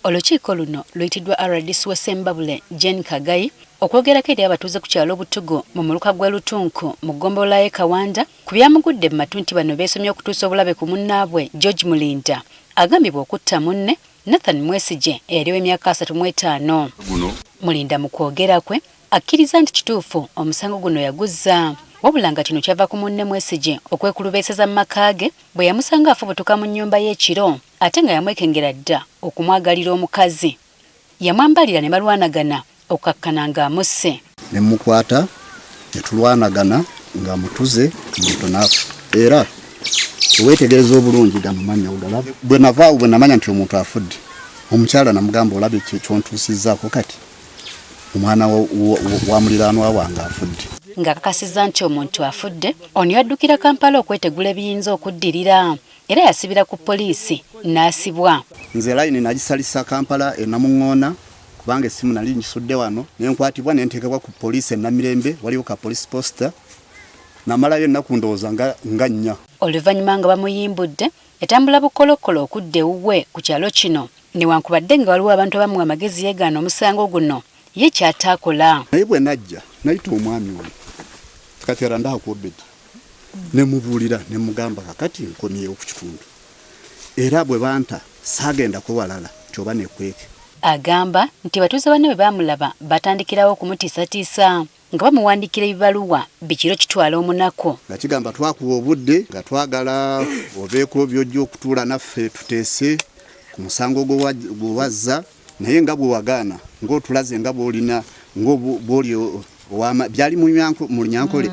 Olukiiko luno luyitiddwa RDC w'Essembabule Jane Kagayi okwogerako eri abatuuze ku kyalo Butugo mu muluka gwe Lutunku mu ggombolola y'e Kawanda ku byamugudde mu matu nti bano beesomye okutuusa obulabe ku munnaabwe George Mulinda agambibwa okutta munne Nathan Mwesigye eyaliwo emyaka 35. Mulinda mu kwogera kwe akkiriza nti kituufu omusango guno yaguzza wabula nga kino kyava ku munne Mwesigye okwekulubeeseza mu maka ge bwe yamusanga afubutuka mu nnyumba y'ekiro ate nga yamwekengera dda okumwagalira omukazi. Yamwambalira ne balwanagana okakkana ng'amusse. Ne mukwata ne tulwanagana ng'amutuze mutonafu. Era weetegereza obulungi gamumanya ogala. Bwe navaawo bwe namanya nti omuntu afudde. Omukyala namugamba olabe kyontuusizzaako kati. Omwana wa muliraanwa wange afudde. Ng'akakasizza nti omuntu afudde, ono yaddukira Kampala okwetegula ebiyinza okuddirira. Era yasibira ku poliisi n'asibwa. Nze layini nagisalisa Kampala enamuŋŋoona kubanga essimu nali ngisudde wano nenkwatibwa nenteekebwa ku poliisi Namirembe waliwo ka police poster namalayo ennaku ndowooza nga nnya. Oluvannyuma nga bamuyimbudde yatambula bukolokolo okudda ewuwe ku kyalo kino newankubadde nga waliwo abantu abamuwa amagezi yeegaana omusango guno ye kyataakola. Naye bwe najja nayita omwami ono kati era ndahakuobedi nemubuulira nemugamba kakati nkomyewo ku kitundu era bwe banta saagenda kuwalala kyoba nekweke. Agamba nti batuuze banne bwe baamulaba batandikirawo okumutiisatiisa nga bamuwandiikira ebibaluwa bikiro kitwala omunako. Nga kigamba twakuwa obudde nga twagala obeeko byojja okutuula naffe tuteese ku musango gwe wazza naye nga bwe wagaana ng'otulaze nga bw'olina ng'obw'oli byali mu Nyankole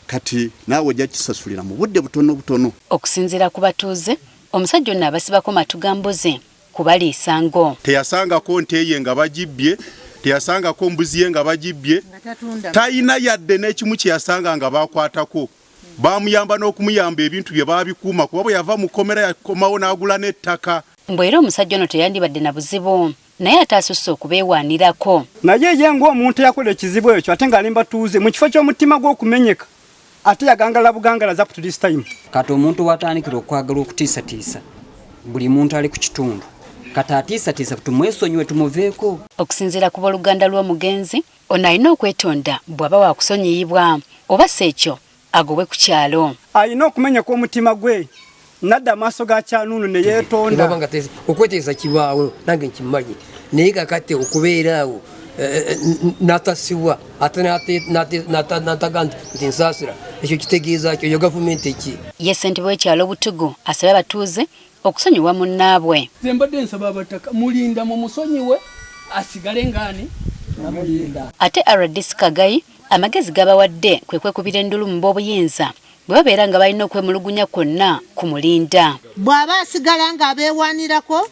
kati naawe ojja kisasulira mu budde butono. Okusinziira ku batuuze omusajja ono abasibako matugamboze kubaliisa ngo teyasangako nte ye nga bagibbye, teyasangako mbuzi ye nga bagibbye, talina yadde n'ekimu kye yasanga nga bakwatako. Baamuyamba n'okumuyamba ebintu bye baabikuuma kuba bwe yava mu kkomera yakomawo n'agula n'ettaka. Mbwe era omusajja ono teyandibadde na buzibu naye ate asusse okubeewaanirako. Naye ye ng'omuntu yakola ekizibu ekyo ate ng'ali mbatuuze mu kifo ky'omutima gw'okumenyeka ate yagangala bugangalaza up to this time. Kati omuntu watandikira okwagala okutiisatiisa buli muntu ali ku kitundu kati atiisatiisa tumwesonyiwe tumuveeko. Okusinziira ku booluganda lw'omugenzi ono alina okwetonda bw'aba waakusonyiyibwa oba si ekyo agobwe ku kyalo. Alina okumenyeka omutima gwe nadda amaaso ga kyanuunu ne yeetonda. Okweteesa kibaawo nange nkimanyi naye kakati okubeeraawo natasibwa ate nataga nti nsaasira ekyo kitegeeza kyo yo gavumenti eki. Ye ssentebe w'ekyalo Butugo asaba abatuuze okusonyiwa munnaabwe. Nze mbadde nsaba abataka Mulinda mu musonyiwe asigale ngani na Mulinda. Ate RDC Kagayi amagezi gabawadde kwe kwekubira endulu mu b'obuyinza bwe babeera nga balina okwemulugunya kwonna ku Mulinda. Bw'aba asigala nga abeewaanirako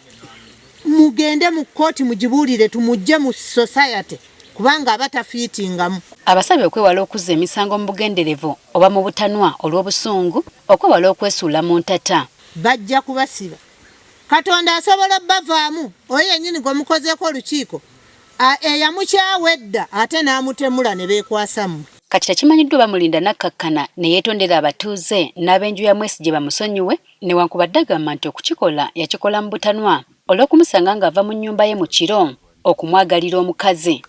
mugende mu kkooti mugibuulire tumujje mu society kubanga abatafiitingamu. Abasabye okwewala okuzza emisango mu bugenderevu oba mu butanwa olw'obusungu okwewala okwesuula mu ntata. Bajja kubasiba. Katonda asobola bavaamu oyo yennyini gwemukozeeko olukiiko eyamukyawa edda ate n'amutemula ne beekwasamu. Kati tekimanyiddwa Bamulinda nakkakkana ne yeetondera abatuuze n'ab'enju ya Mwesigye bamusonyiwe newankubadde agamba nti okukikola yakikola mu butanwa olw'okumusanga ng'ava mu nnyumba ye mu kiro okumwagalira omukazi.